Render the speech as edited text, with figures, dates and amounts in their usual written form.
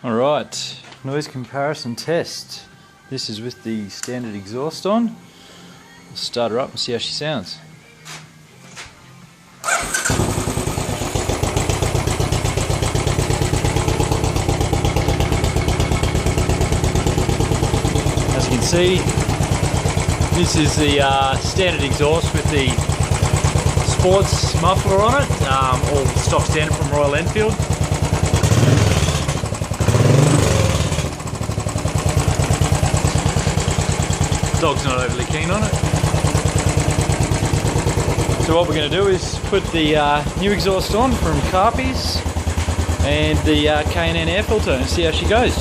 Alright, noise comparison test. This is with the standard exhaust on. We'll start her up and see how she sounds. As you can see, this is the standard exhaust with the sports muffler on it, all stock standard from Royal Enfield. Dog's not overly keen on it. So what we're going to do is put the new exhaust on from Carpy's and the K&N air filter and see how she goes.